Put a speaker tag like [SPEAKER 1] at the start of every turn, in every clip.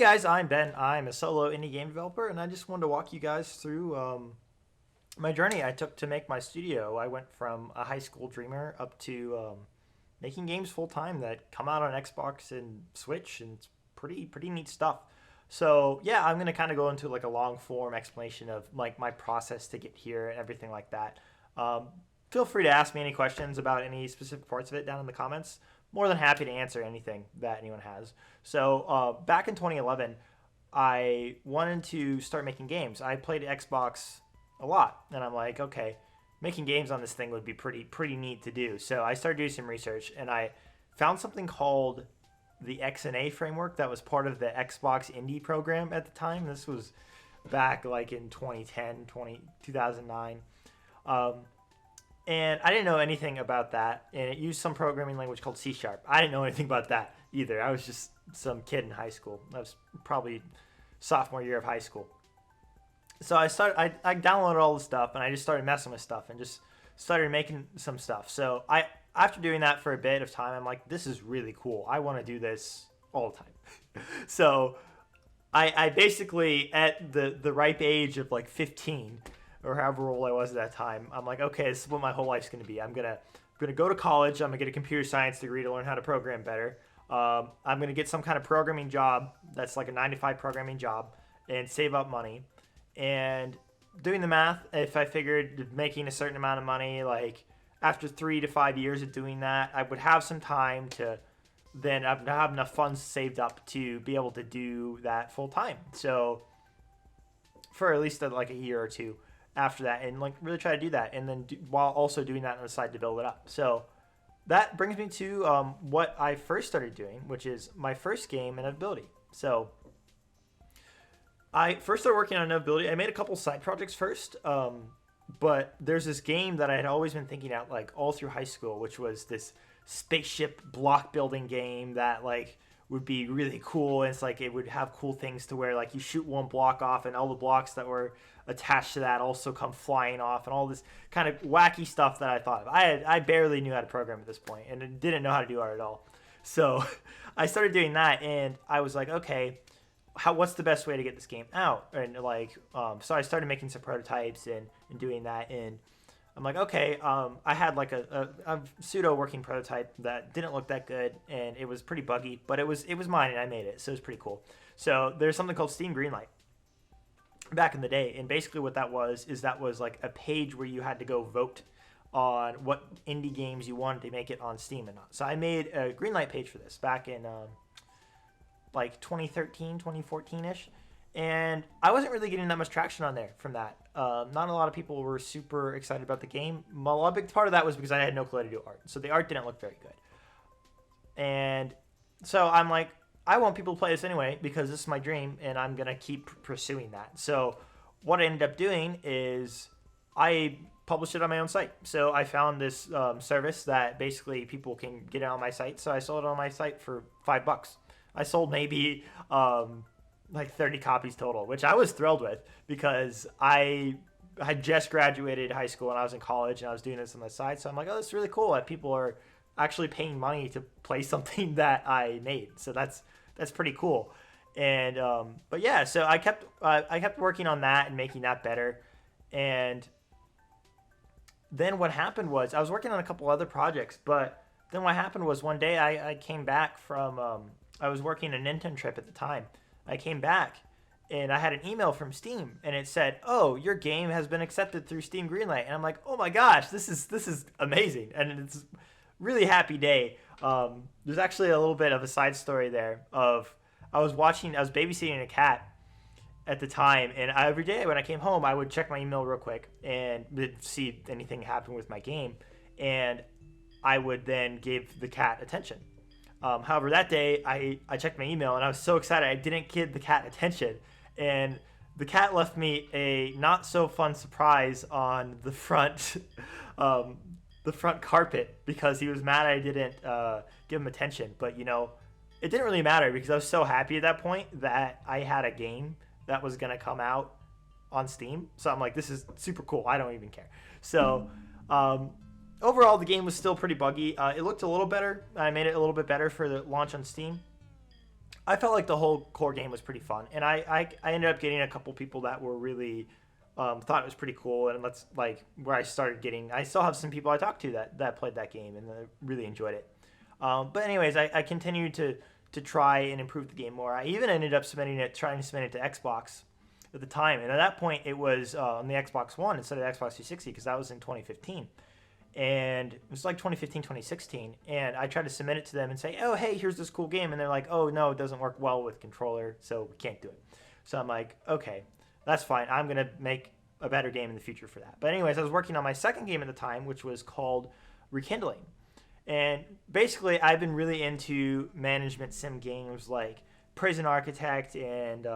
[SPEAKER 1] Hey guys, I'm Ben. I'm a solo indie game developer, and I just wanted to walk you guys through my journey I took to make my studio. I went from a high school dreamer up to making games full time that come out on Xbox and Switch, and it's pretty neat stuff. So yeah, I'm gonna kind of go into like a long form explanation of like my process to get here and everything like that. Um, Feel free to ask me any questions about any specific parts of it down in the comments. More than happy to answer anything that anyone has. So back in 2011, I wanted to start making games. I played Xbox a lot, and I'm like, okay, making games on this thing would be pretty neat to do. So I started doing some research, and I found something called the XNA framework that was part of the Xbox Indie program at the time. This was back like in 2010, 2009. Um, and I didn't know anything about that. And it used some programming language called C Sharp. I didn't know anything about that either. I was just some kid in high school. I was probably sophomore year of high school. So I downloaded all the stuff and I just started messing with stuff and just started making some stuff. So after doing that for a bit of time, I'm like, this is really cool. I want to do this all the time. So I basically, at the ripe age of like 15, or however old I was at that time, I'm like, okay, this is what my whole life's going to be. I'm gonna go to college. I'm gonna get a computer science degree to learn how to program better. I'm gonna get some kind of programming job that's like a 9 to 5 programming job and save up money. And doing the math, if I figured making a certain amount of money, like after 3 to 5 years of doing that, I would have some time to then have enough funds saved up to be able to do that full time. So for at least like a year or two after that, and like really try to do that, and then while also doing that on the side to build it up. So that brings me to what I first started doing, which is my first game, Inevitability. So I first started working on Inevitability. I made a couple side projects first, but there's this game that I had always been thinking out like all through high school, which was this spaceship block building game that like would be really cool. And it's like it would have cool things to where like you shoot one block off and all the blocks that were attached to that also come flying off, and all this kind of wacky stuff that I thought of. I barely knew how to program at this point and didn't know how to do art at all. So I started doing that, and I was like, okay, what's the best way to get this game out? And like, so I started making some prototypes and doing that, and I'm like, okay, I had like a pseudo working prototype that didn't look that good, and it was pretty buggy, but it was mine, and I made it, so it was pretty cool. So there's something called Steam Greenlight back in the day, and basically what that was is that was like a page where you had to go vote on what indie games you wanted to make it on Steam and not. So I made a Greenlight page for this back in like 2013, 2014-ish. And I wasn't really getting that much traction on there from that. Not a lot of people were super excited about the game. A big part of that was because I had no clue how to do art. So the art didn't look very good. And so I'm like, I want people to play this anyway because this is my dream, and I'm going to keep pursuing that. So what I ended up doing is I published it on my own site. So I found this service that basically people can get it on my site. So I sold it on my site for $5. I sold maybe like 30 copies total, which I was thrilled with because I had just graduated high school and I was in college and I was doing this on the side. So I'm like, oh, this is really cool that people are actually paying money to play something that I made. So that's pretty cool. And but yeah, so I kept working on that and making that better. And then what happened was I was working on a couple other projects, but then what happened was one day I came back from I was working an intern trip at the time. I came back and I had an email from Steam, and it said, "Oh, your game has been accepted through Steam Greenlight." And I'm like, "Oh my gosh, this is amazing!" And it's a really happy day. There's actually a little bit of a side story there. I was babysitting a cat at the time, and every day when I came home, I would check my email real quick and see if anything happened with my game, and I would then give the cat attention. However, that day I checked my email and I was so excited I didn't give the cat attention, and the cat left me a not so fun surprise on the front the front carpet because he was mad I didn't give him attention. But you know, it didn't really matter because I was so happy at that point that I had a game that was gonna come out on Steam. So I'm like, this is super cool. I don't even care. So overall, the game was still pretty buggy. It looked a little better. I made it a little bit better for the launch on Steam. I felt like the whole core game was pretty fun, and I ended up getting a couple people that were really thought it was pretty cool, and let's like where I started getting. I still have some people I talked to that played that game and really enjoyed it. But anyways, I continued to try and improve the game more. I even ended up trying to submit it to Xbox at the time, and at that point it was on the Xbox One instead of Xbox 360 because that was in 2015. And it was like 2015, 2016, and I tried to submit it to them and say, oh, hey, here's this cool game, and they're like, oh, no, it doesn't work well with controller, so we can't do it. So I'm like, okay, that's fine. I'm going to make a better game in the future for that. But anyways, I was working on my second game at the time, which was called Rekindling. And basically, I've been really into management sim games like Prison Architect and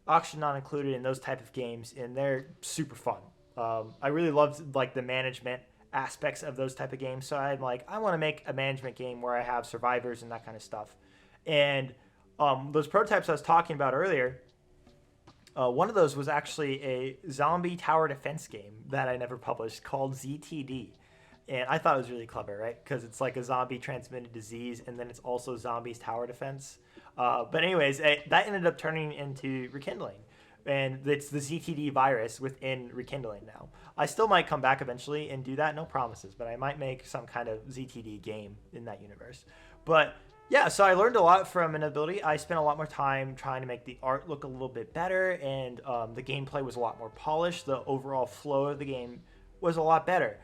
[SPEAKER 1] Auction Not Included and those type of games, and they're super fun. I really loved like the management aspects of those type of games. So I'm like, I want to make a management game where I have survivors and that kind of stuff. And those prototypes I was talking about earlier, one of those was actually a zombie tower defense game that I never published called ZTD. And I thought it was really clever, right? Because it's like a zombie transmitted disease, and then it's also zombies tower defense. But anyways, that ended up turning into Rekindling. And it's the ZTD virus within Rekindling now. I still might come back eventually and do that, no promises, but I might make some kind of ZTD game in that universe. But yeah, so I learned a lot from Inability. I spent a lot more time trying to make the art look a little bit better, and the gameplay was a lot more polished. The overall flow of the game was a lot better.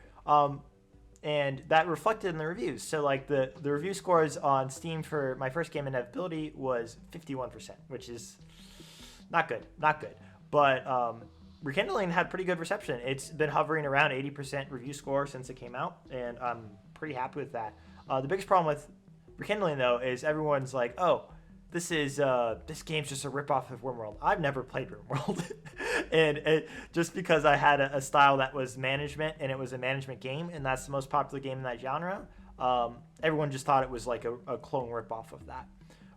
[SPEAKER 1] And that reflected in the reviews. So like the review scores on Steam for my first game, Inability, was 51%, which is not good. But Rekindling had pretty good reception. It's been hovering around 80% review score since it came out, and I'm pretty happy with that. The biggest problem with Rekindling, though, is everyone's like, oh, this game's just a ripoff of RimWorld. I've never played RimWorld. And just because I had a style that was management, and it was a management game, and that's the most popular game in that genre, everyone just thought it was like a clone ripoff of that,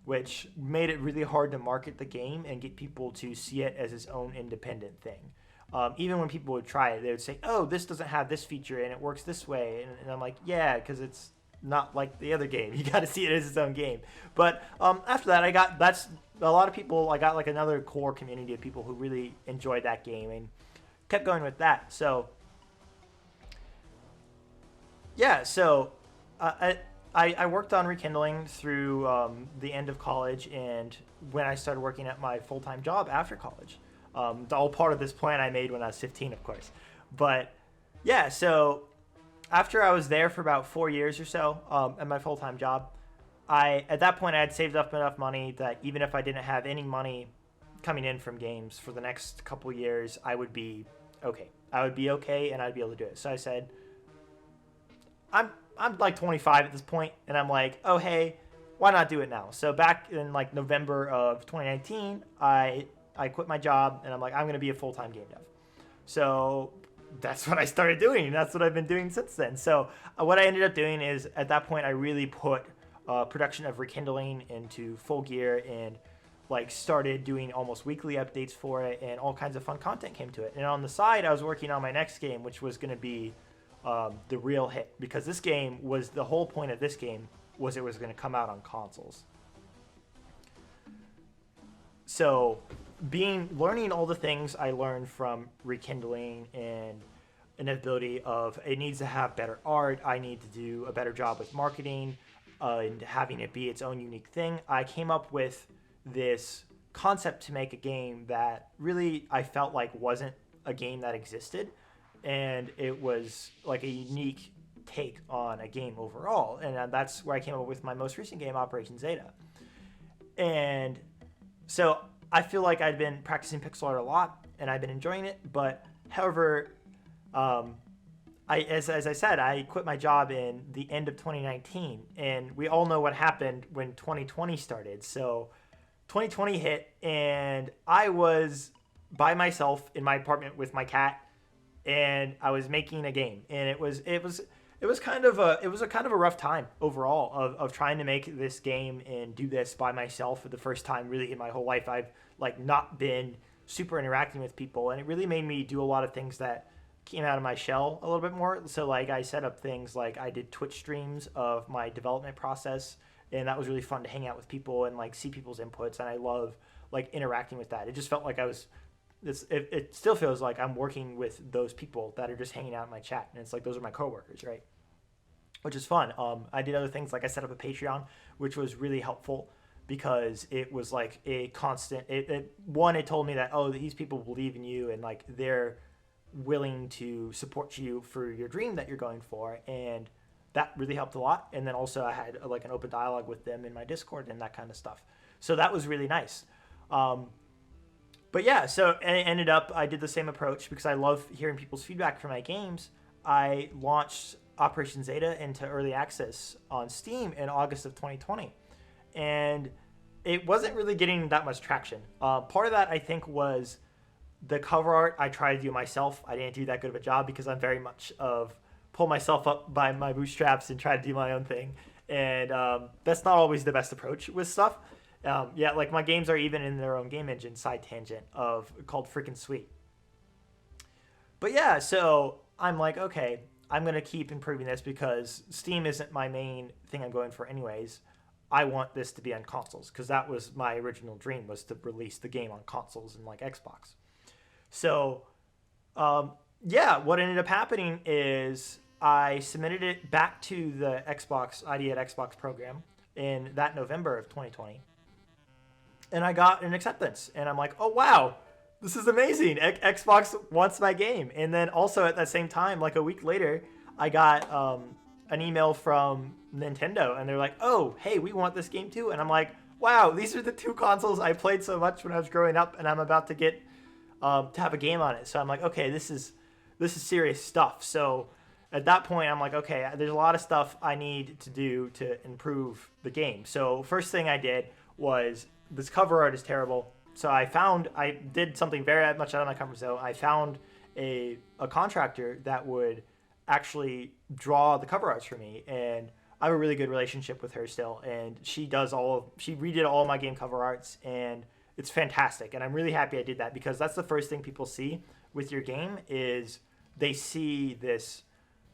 [SPEAKER 1] which made it really hard to market the game and get people to see it as its own independent thing. Even when people would try it, they would say, oh, this doesn't have this feature and it works this way. And I'm like, yeah, because it's not like the other game. You got to see it as its own game. But after that, I got like another core community of people who really enjoyed that game and kept going with that. So, yeah, I worked on Rekindling through the end of college and when I started working at my full-time job after college. All part of this plan I made when I was 15, of course. But yeah, so after I was there for about 4 years or so at my full-time job, at that point I had saved up enough money that even if I didn't have any money coming in from games for the next couple years, I would be okay. I would be okay and I'd be able to do it. So I said, I'm like 25 at this point, and I'm like, oh, hey, why not do it now? So back in like November of 2019, I quit my job, and I'm like, I'm going to be a full-time game dev. So that's what I started doing, and that's what I've been doing since then. So what I ended up doing is, at that point, I really put production of Rekindling into full gear and like started doing almost weekly updates for it, and all kinds of fun content came to it. And on the side, I was working on my next game, which was going to be the real hit, because this game was the whole point of this game was it was going to come out on consoles. So learning all the things I learned from Rekindling and an ability of it needs to have better art, I need to do a better job with marketing and having it be its own unique thing, I came up with this concept to make a game that really I felt like wasn't a game that existed. And it was like a unique take on a game overall. And that's where I came up with my most recent game, Operation Zeta. And so I feel like I'd been practicing pixel art a lot, and I've been enjoying it. But however, as I said, I quit my job in the end of 2019. And we all know what happened when 2020 started. So 2020 hit, and I was by myself in my apartment with my cat, and I was making a game, and it was kind of a rough time overall of trying to make this game and do this by myself for the first time really in my whole life. I've like not been super interacting with people, and it really made me do a lot of things that came out of my shell a little bit more. So like I set up things like I did Twitch streams of my development process and that was really fun to hang out with people and like see people's inputs. And I love like interacting with that. It just felt like I was. It still feels like I'm working with those people that are just hanging out in my chat, and it's like those are my coworkers, right? Which is fun. I did other things like I set up a Patreon, which was really helpful because it was like a constant. It told me that, oh, these people believe in you and like they're willing to support you for your dream that you're going for, and that really helped a lot. And then also I had like an open dialogue with them in my Discord and that kind of stuff. So that was really nice. But yeah, so it ended up I did the same approach because I love hearing people's feedback for my games. I launched Operation Zeta into early access on Steam in August of 2020, and it wasn't really getting that much traction. Part of that I think was the cover art I tried to do myself. I didn't do that good of a job because I'm very much of pull myself up by my bootstraps and try to do my own thing, and that's not always the best approach with stuff. Yeah, like my games are even in their own game engine side tangent of called Freaking Sweet. But yeah, so I'm like, okay, I'm going to keep improving this because Steam isn't my main thing I'm going for anyways. I want this to be on consoles because that was my original dream, was to release the game on consoles and like Xbox. So, yeah, what ended up happening is I submitted it back to the Xbox ID at Xbox program in that November of 2020. And I got an acceptance. And I'm like, oh, wow, this is amazing. Xbox wants my game. And then also at that same time, like a week later, I got an email from Nintendo. And they're like, oh, hey, we want this game too. And I'm like, wow, these are the two consoles I played so much when I was growing up. And I'm about to get to have a game on it. So I'm like, okay, this is serious stuff. So at that point, I'm like, okay, there's a lot of stuff I need to do to improve the game. So first thing I did was this cover art is terrible. So I did something very much out of my comfort zone. I found a contractor that would actually draw the cover arts for me, and I have a really good relationship with her still. And she redid all my game cover arts, and it's fantastic. And I'm really happy I did that because that's the first thing people see with your game is they see this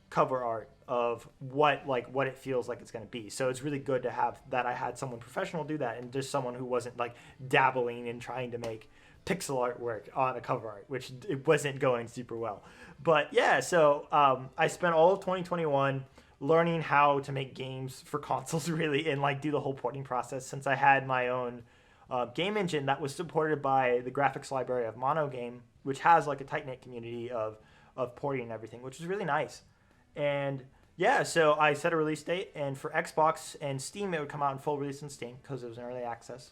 [SPEAKER 1] cover art of what it feels like it's going to be. So it's really good to have that I had someone professional do that and just someone who wasn't like dabbling in trying to make pixel artwork on a cover art, which it wasn't going super well. But yeah, so I spent all of 2021 learning how to make games for consoles really and like do the whole porting process since I had my own game engine that was supported by the graphics library of Monogame, which has like a tight-knit community of porting and everything, which is really nice. And yeah, so I set a release date, and for Xbox and Steam, it would come out in full release on Steam because it was in early access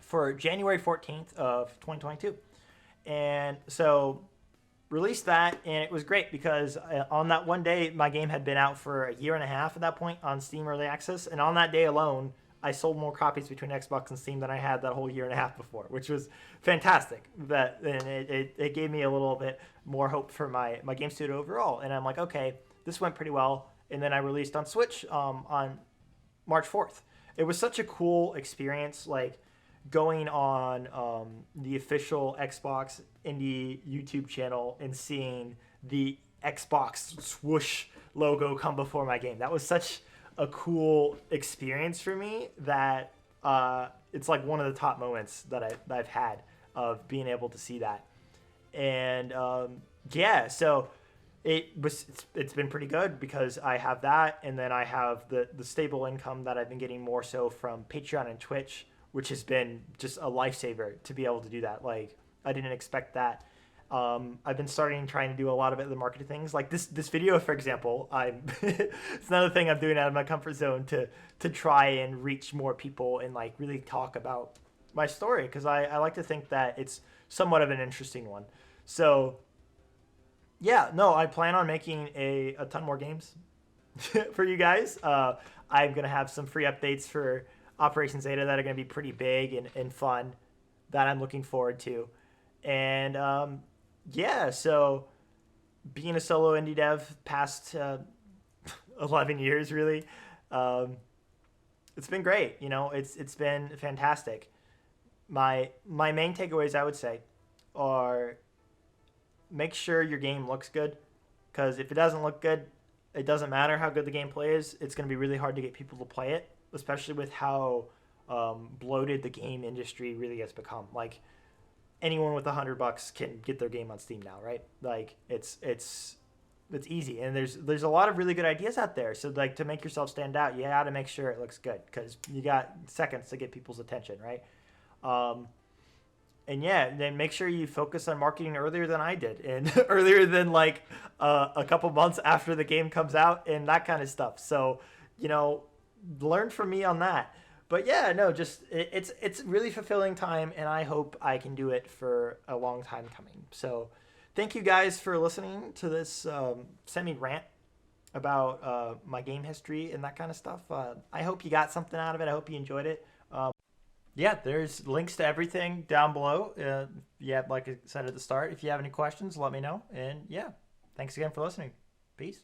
[SPEAKER 1] for January 14th of 2022. And so released that, and it was great because on that one day, my game had been out for a year and a half at that point on Steam early access, and on that day alone, I sold more copies between Xbox and Steam than I had that whole year and a half before, which was fantastic. And it gave me a little bit more hope for my game studio overall. And I'm like, okay, this went pretty well. And then I released on Switch on March 4th. It was such a cool experience, like going on the official Xbox Indie YouTube channel and seeing the Xbox swoosh logo come before my game. That was such a cool experience for me that it's like one of the top moments that I've had of being able to see that. And yeah, so it's been pretty good because I have that, and then I have the stable income that I've been getting more so from Patreon and Twitch, which has been just a lifesaver to be able to do that. Like I didn't expect that. I've been trying to do a lot of the marketing things. Like this video, for example, it's another thing I'm doing out of my comfort zone to try and reach more people and like really talk about my story because I like to think that it's somewhat of an interesting one. So yeah, no, I plan on making a ton more games for you guys. I'm going to have some free updates for Operation Zeta that are going to be pretty big and fun that I'm looking forward to. And yeah, so being a solo indie dev past 11 years, really, it's been great. You know, it's been fantastic. My main takeaways, I would say, are make sure your game looks good, because if it doesn't look good, it doesn't matter how good the gameplay is. It's going to be really hard to get people to play it especially with how bloated the game industry really has become. Like anyone with $100 can get their game on Steam now, right? Like it's easy, and there's a lot of really good ideas out there. So like to make yourself stand out, you got to make sure it looks good because you got seconds to get people's attention, right? Um, and yeah, then make sure you focus on marketing earlier than I did, and earlier than like a couple months after the game comes out, and that kind of stuff. So you know, learn from me on that. But yeah, no, just it's really fulfilling time, and I hope I can do it for a long time coming. So thank you guys for listening to this semi rant about my game history and that kind of stuff. I hope you got something out of it. I hope you enjoyed it. Yeah, there's links to everything down below. Yeah, like I said at the start, if you have any questions, let me know. And yeah, thanks again for listening. Peace.